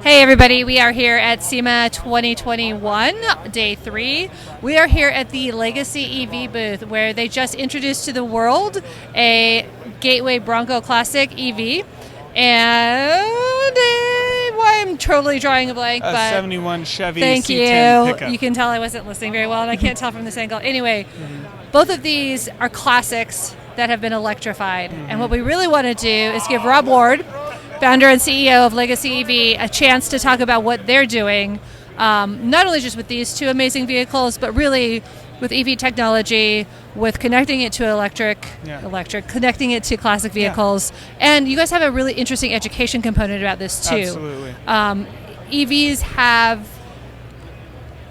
Hey everybody, we are here at SEMA 2021, day 3. We are here at the Legacy EV booth where they just introduced to the world a Gateway Bronco Classic EV. And I'm totally drawing a blank. A but 71 Chevy thank C10 you. pickup. You can tell I wasn't listening very well, and I can't tell from this angle. Anyway, both of these are classics that have been electrified. And what we really want to do is give Rob Ward, founder and CEO of Legacy EV, a chance to talk about what they're doing, not only just with these two amazing vehicles, but really with EV technology, with connecting it to electric, connecting it to classic vehicles. And you guys have a really interesting education component about this too. Absolutely. EVs have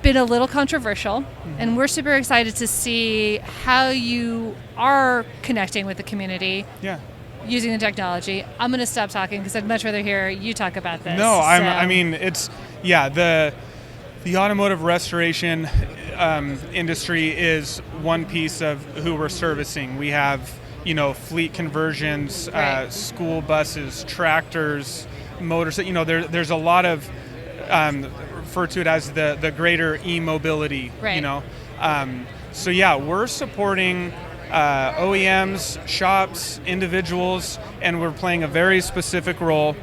been a little controversial, and we're super excited to see how you are connecting with the community. Yeah. Using the technology. I'm going to stop talking because I'd much rather hear you talk about this. No, I mean, it's, the automotive restoration industry is one piece of who we're servicing. We have, fleet conversions, school buses, tractors, motors. There's a lot of, refer to it as the greater e-mobility, So we're supporting OEMs, shops, individuals, and we're playing a very specific role.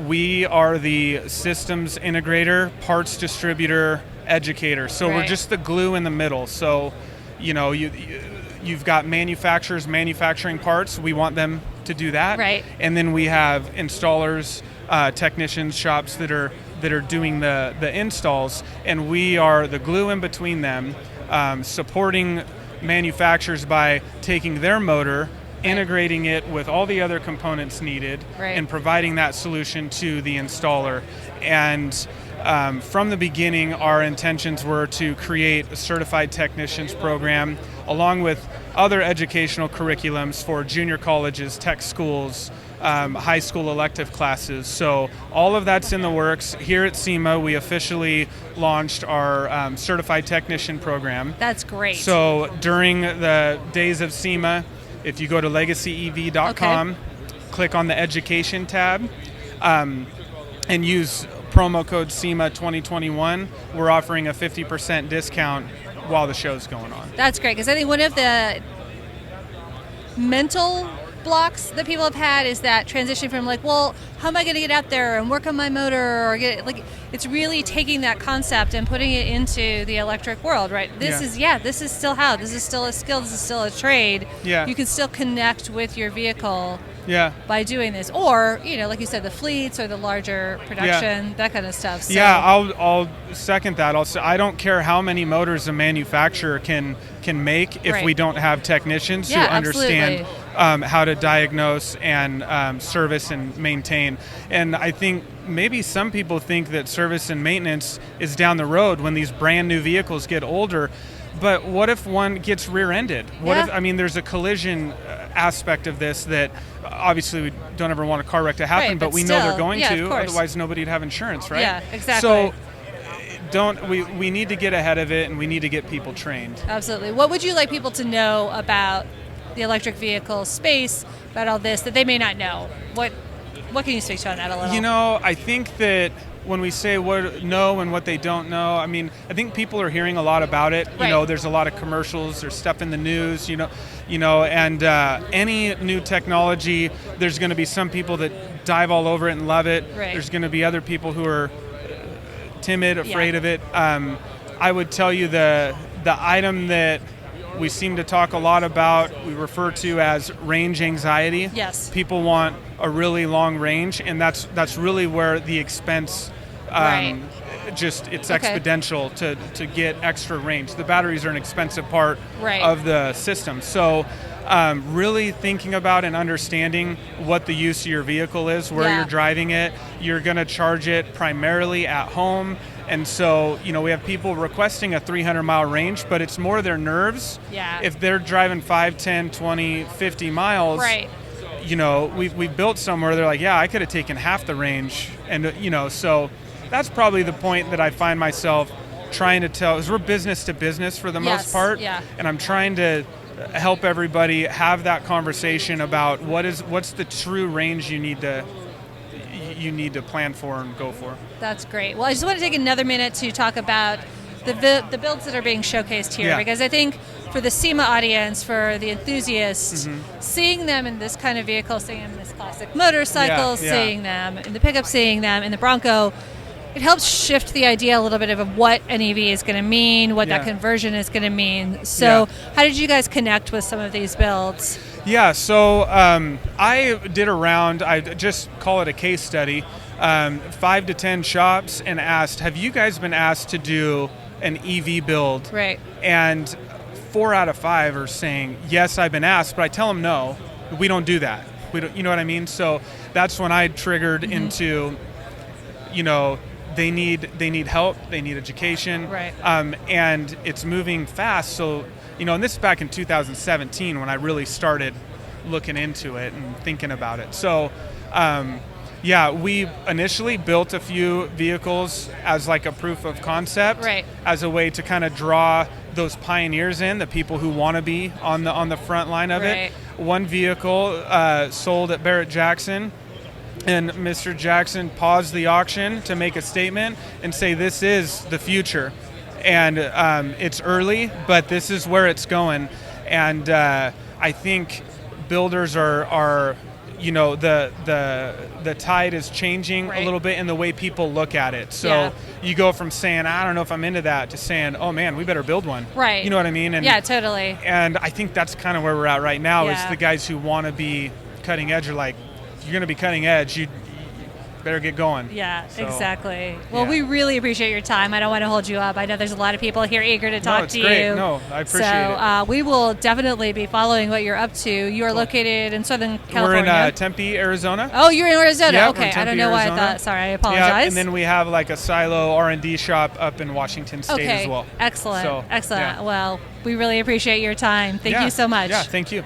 We are the systems integrator, parts distributor, educator. So we're just the glue in the middle. So, you've got manufacturers manufacturing parts. We want them to do that. Right. And then we have installers, technicians, shops that are doing the installs, and we are the glue in between them, supporting manufacturers by taking their motor, integrating it with all the other components needed, and providing that solution to the installer. And from the beginning, our intentions were to create a certified technicians program along with other educational curriculums for junior colleges, tech schools, high school elective classes. So all of that's in the works. Here at SEMA, we officially launched our certified technician program. That's great. So during the days of SEMA, if you go to legacyev.com, click on the education tab, and use promo code SEMA 2021, we're offering a 50% discount while the show's going on. That's great, because I think one of the mental blocks that people have had is that transition from how am I going to get out there and work on my motor, or it's really taking that concept and putting it into the electric world, right? This is still this is still a skill, this is still a trade. You can still connect with your vehicle by doing this, or like you said, the fleets or the larger production, that kind of stuff. So. I'll second that. I don't care how many motors a manufacturer can make if we don't have technicians who understand how to diagnose and service and maintain. And I think maybe some people think that service and maintenance is down the road when these brand new vehicles get older. But what if one gets rear-ended? There's a collision aspect of this that obviously we don't ever want a car wreck to happen, but we know they're going to, otherwise nobody'd have insurance, right? Yeah, exactly. So we need to get ahead of it, and we need to get people trained. Absolutely. What would you like people to know about the electric vehicle space, about all this that they may not know? What can you speak to on that a little? I think that when we say what know and what they don't know, I think people are hearing a lot about it. There's a lot of commercials, there's stuff in the news, and any new technology, there's going to be some people that dive all over it and love it. There's going to be other people who are timid, afraid of it. I would tell you the item that we seem to talk a lot about, we refer to as range anxiety. Yes. People want a really long range, and that's really where the expense it's exponential to get extra range. The batteries are an expensive part of the system. So really thinking about and understanding what the use of your vehicle is, where you're driving it. You're going to charge it primarily at home. And so, we have people requesting a 300-mile range, but it's more their nerves. Yeah. If they're driving 5, 10, 20, 50 miles, we've built somewhere, they're like, I could have taken half the range. And, so that's probably the point that I find myself trying to tell, because we're business to business for the most part. Yeah. And I'm trying to help everybody have that conversation about what's the true range you need to you need to plan for and go for. That's great. Well, I just want to take another minute to talk about the builds that are being showcased here, because I think for the SEMA audience, for the enthusiasts, seeing them in this kind of vehicle, seeing them in this classic motorcycle, seeing them in the pickup, seeing them in the Bronco, it helps shift the idea a little bit of what an EV is going to mean, what that conversion is going to mean. So how did you guys connect with some of these builds? Yeah, so I did a round, I just call it a case study, 5 to 10 shops, and asked, have you guys been asked to do an EV build? Right. And 4 out of 5 are saying, yes, I've been asked, but I tell them no, we don't do that. We don't, you know what I mean? So that's when I triggered into, they need help, they need education, right. And it's moving fast. So, and this is back in 2017 when I really started looking into it and thinking about it. So, we initially built a few vehicles as like a proof of concept, right. as a way to kind of draw those pioneers in, the people who want to be on the front line of right. it. One vehicle sold at Barrett-Jackson, and Mr. Jackson paused the auction to make a statement and say, this is the future. And it's early, but this is where it's going. And I think builders are the tide is changing right. a little bit in the way people look at it. So you go from saying, I don't know if I'm into that, to saying, oh man, we better build one. Right. You know what I mean? And, yeah, totally. And I think that's kind of where we're at right now, is the guys who want to be cutting edge are like, if you're going to be cutting edge, you better get going. Yeah, so, exactly. Well, we really appreciate your time. I don't want to hold you up. I know there's a lot of people here eager to talk to great. you. No, I appreciate it. So we will definitely be following what you're up to. You are located in Southern California. We're in Tempe, Arizona. Oh, you're in Arizona. Yeah, okay, Tempe, I don't know Arizona. why I thought. Sorry, I apologize. Yeah, and then we have like a silo R&D shop up in Washington State as well. Excellent. So, excellent. Well, we really appreciate your time. Thank you so much. Yeah, thank you.